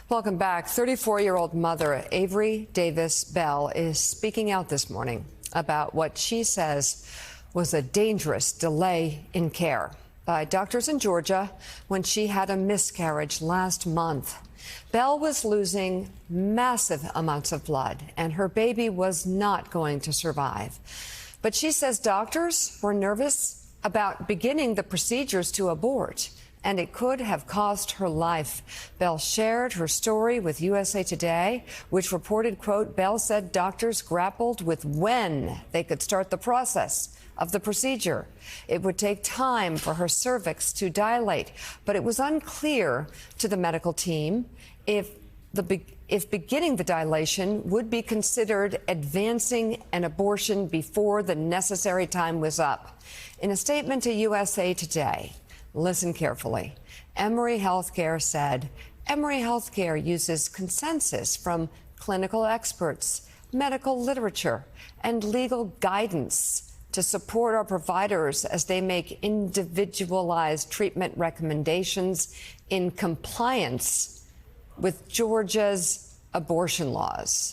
Welcome back. 34-year-old mother Avery Davis Bell is speaking out this morning about what she says was a dangerous delay in care by doctors in Georgia when she had a miscarriage last month. Bell was losing massive amounts of blood, and her baby was not going to survive. But she says doctors were nervous about beginning the procedures to abort, and it could have cost her life. Bell shared her story with USA Today, which reported, quote, Bell said doctors grappled with when they could start the process of the procedure. It would take time for her cervix to dilate, but it was unclear to the medical team if beginning the dilation would be considered advancing an abortion before the necessary time was up. In a statement to USA Today, listen carefully, Emory Healthcare said, Emory Healthcare uses consensus from clinical experts, medical literature, and legal guidance to support our providers as they make individualized treatment recommendations in compliance with Georgia's abortion laws.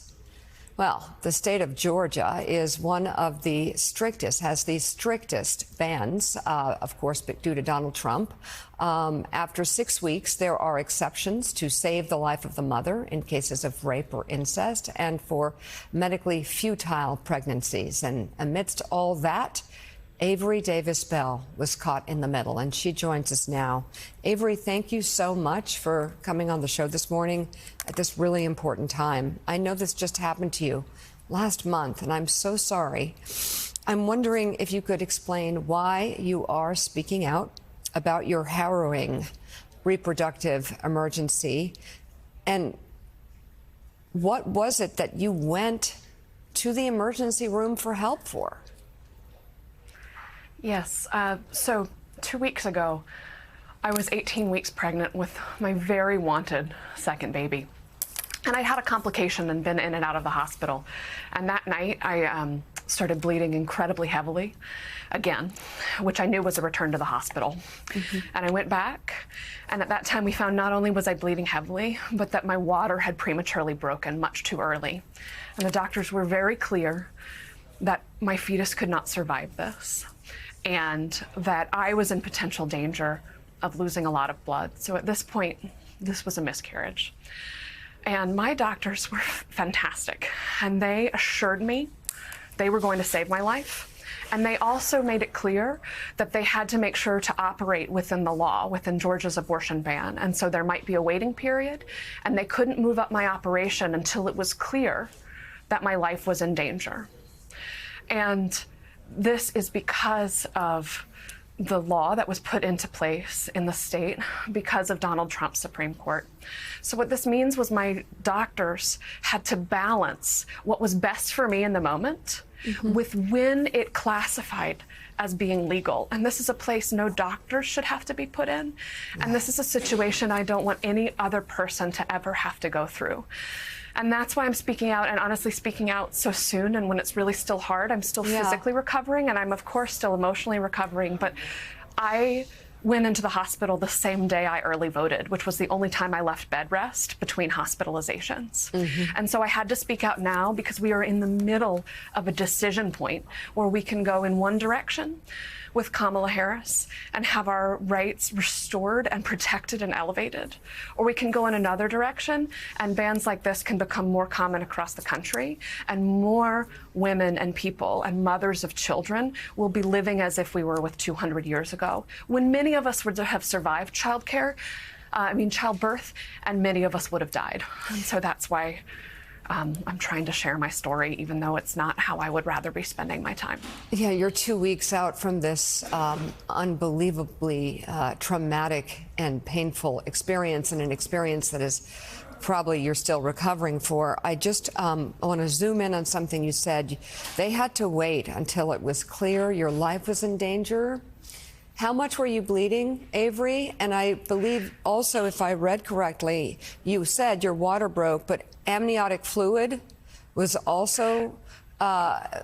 Well, the state of Georgia is one of the strictest, has the strictest bans, of course, due to Donald Trump. After 6 weeks, there are exceptions to save the life of the mother in cases of rape or incest and for medically futile pregnancies. And amidst all that, Avery Davis Bell was caught in the middle, and she joins us now. Avery, thank you so much for coming on the show this morning at this really important time. I know this just happened to you last month, and I'm so sorry. I'm wondering if you could explain why you are speaking out about your harrowing reproductive emergency, and what was it that you went to the emergency room for help for? Yes, so 2 weeks ago, I was 18 weeks pregnant with my very wanted second baby. And I had a complication and been in and out of the hospital. And that night, I started bleeding incredibly heavily again, which I knew was a return to the hospital. And I went back, and at that time, we found not only was I bleeding heavily, but that my water had prematurely broken much too early. And the doctors were very clear that my fetus could not survive this, and that I was in potential danger of losing a lot of blood. So at this point, this was a miscarriage. And my doctors were fantastic, and they assured me they were going to save my life. And they also made it clear that they had to make sure to operate within the law, within Georgia's abortion ban. And so there might be a waiting period, and they couldn't move up my operation until it was clear that my life was in danger. And this is because of the law that was put into place in the state because of Donald Trump's Supreme Court. So what this means was my doctors had to balance what was best for me in the moment with when it classified as being legal. And this is a place no doctor should have to be put in. And this is a situation I don't want any other person to ever have to go through. And that's why I'm speaking out, and honestly speaking out so soon, and when it's really still hard. I'm still physically recovering, and I'm of course still emotionally recovering, but I went into the hospital the same day I early voted, which was the only time I left bed rest between hospitalizations. And so I had to speak out now because we are in the middle of a decision point where we can go in one direction with Kamala Harris and have our rights restored and protected and elevated. Or we can go in another direction, and bans like this can become more common across the country, and more women and people and mothers of children will be living as if we were with 200 years ago, when many of us would have survived childbirth, and many of us would have died. And so that's why I'm trying to share my story, even though it's not how I would rather be spending my time. Yeah, you're 2 weeks out from this unbelievably traumatic and painful experience, and an experience that is probably you're still recovering for. I just want to zoom in on something you said. They had to wait until it was clear your life was in danger. How much were you bleeding, Avery? And I believe also, if I read correctly, you said your water broke, but amniotic fluid was also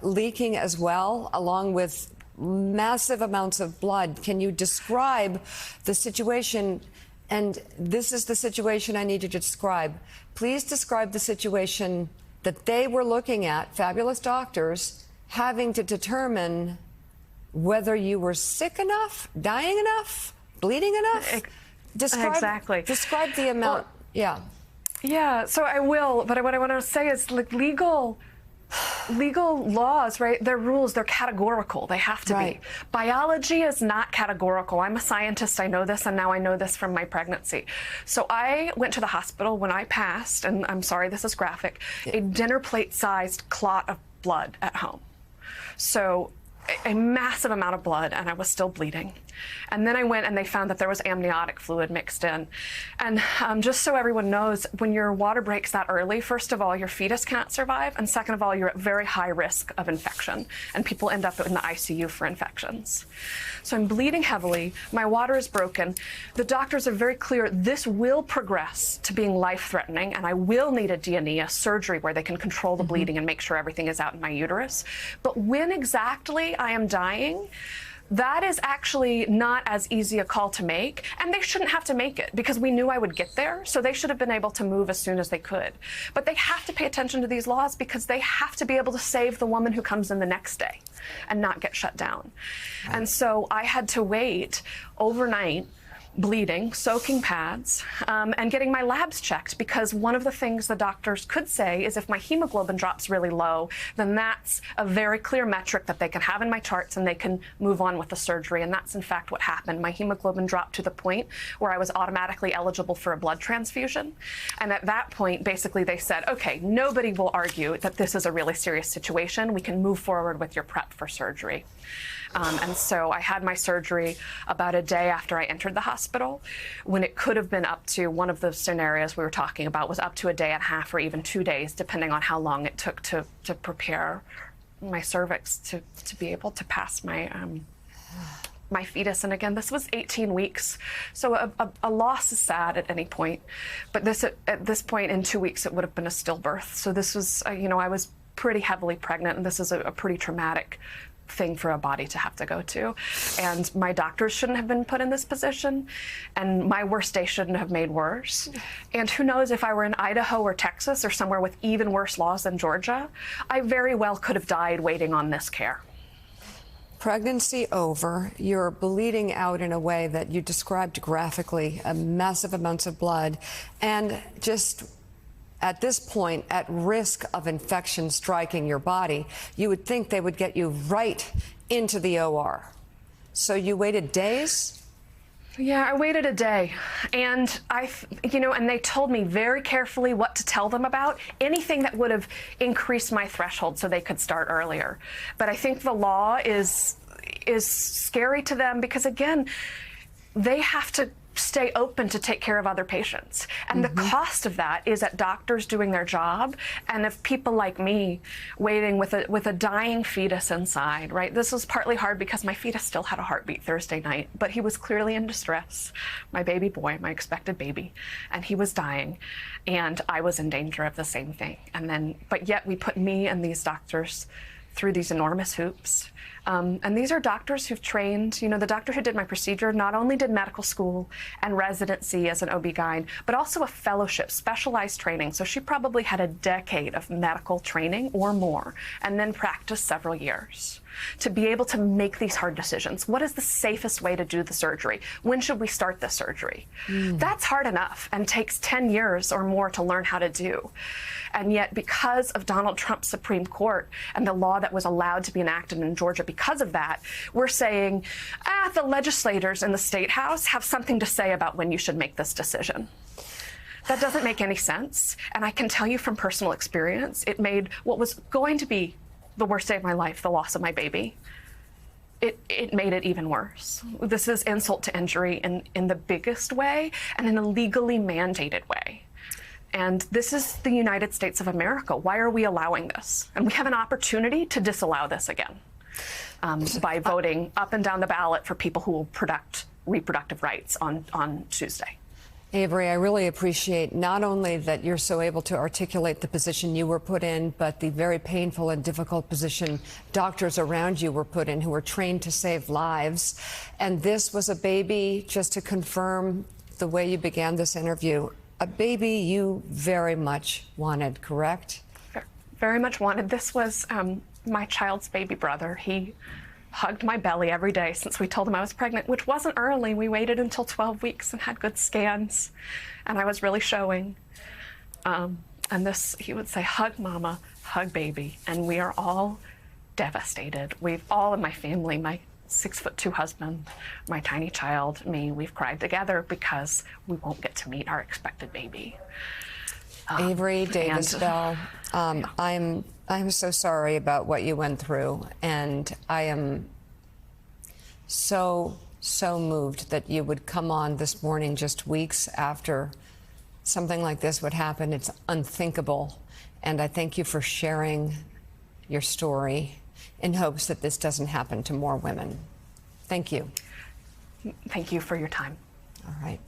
leaking as well, along with massive amounts of blood. Can you describe the situation And this is the situation I need you to describe. Please describe the situation that they were looking at, fabulous doctors, having to determine whether you were sick enough, dying enough, bleeding enough. Exactly. Describe the amount. Well, yeah, so I will, but what I want to say is, like, legal laws, right? They're rules, they're categorical. They have to be. Biology is not categorical. I'm a scientist, I know this, and now I know this from my pregnancy. So I went to the hospital when I passed, and I'm sorry, this is graphic, a dinner plate-sized clot of blood at home. So a massive amount of blood, and I was still bleeding. And then I went and they found that there was amniotic fluid mixed in. And just so everyone knows, when your water breaks that early, first of all, your fetus cannot survive, and second of all, you're at very high risk of infection, and people end up in the ICU for infections. So I'm bleeding heavily, my water is broken. The doctors are very clear, this will progress to being life-threatening, and I will need a D&E, a surgery where they can control the bleeding and make sure everything is out in my uterus. But when exactly I am dying, that is actually not as easy a call to make, and they shouldn't have to make it because we knew I would get there, so they should have been able to move as soon as they could. But they have to pay attention to these laws because they have to be able to save the woman who comes in the next day and not get shut down. And so I had to wait overnight, bleeding, soaking pads, and getting my labs checked, because one of the things the doctors could say is if my hemoglobin drops really low, then that's a very clear metric that they can have in my charts and they can move on with the surgery. And that's in fact what happened. My hemoglobin dropped to the point where I was automatically eligible for a blood transfusion. And at that point, basically they said, okay, nobody will argue that this is a really serious situation. We can move forward with your prep for surgery. And so I had my surgery about a day after I entered the hospital, when it could have been up to, one of the scenarios we were talking about was up to a day and a half or even 2 days, depending on how long it took to prepare my cervix to be able to pass my my fetus. And again, this was 18 weeks. So a loss is sad at any point. But at this point in 2 weeks, it would have been a stillbirth. So this was, I was pretty heavily pregnant, and this is a pretty traumatic thing for a body to have to go to. And my doctors shouldn't have been put in this position, and my worst day shouldn't have made worse. And who knows, if I were in Idaho or Texas or somewhere with even worse laws than Georgia, I very well could have died waiting on this care. Pregnancy over, you're bleeding out in a way that you described graphically, massive amounts of blood, and just at this point, at risk of infection striking your body, you would think they would get you right into the OR. So you waited days? Yeah, I waited a day, and and they told me very carefully what to tell them about, anything that would have increased my threshold so they could start earlier. But I think the law is scary to them because, again, they have to stay open to take care of other patients. And the cost of that is at doctors doing their job and of people like me waiting with a dying fetus inside, right? This was partly hard because my fetus still had a heartbeat Thursday night, but he was clearly in distress, my baby boy, my expected baby, and he was dying, and I was in danger of the same thing. But yet we put me and these doctors through these enormous hoops. And these are doctors who've trained, the doctor who did my procedure not only did medical school and residency as an OB-GYN, but also a fellowship, specialized training. So she probably had a decade of medical training or more, and then practiced several years to be able to make these hard decisions. What is the safest way to do the surgery? When should we start the surgery? That's hard enough and takes 10 years or more to learn how to do. And yet, because of Donald Trump's Supreme Court and the law that was allowed to be enacted in Georgia because of that, we're saying, the legislators in the State House have something to say about when you should make this decision. That doesn't make any sense. And I can tell you from personal experience, it made what was going to be the worst day of my life, the loss of my baby, it made it even worse. This is insult to injury in the biggest way and in a legally mandated way. And this is the United States of America. Why are we allowing this? And we have an opportunity to disallow this again by voting up and down the ballot for people who will protect reproductive rights on Tuesday. Avery, I really appreciate not only that you're so able to articulate the position you were put in, but the very painful and difficult position doctors around you were put in who were trained to save lives. And this was a baby, just to confirm, the way you began this interview, a baby you very much wanted, correct? Very much wanted. This was my child's baby brother. He hugged my belly every day since we told him I was pregnant, which wasn't early. We waited until 12 weeks and had good scans, and I was really showing. And this, he would say, hug mama, hug baby. And we are all devastated. We've all in my family, my 6'2" husband, my tiny child, me, we've cried together because we won't get to meet our expected baby. Avery Davis Bell, I'm so sorry about what you went through, and I am so moved that you would come on this morning just weeks after something like this would happen. It's unthinkable, and I thank you for sharing your story in hopes that this doesn't happen to more women. Thank you. Thank you for your time. All right.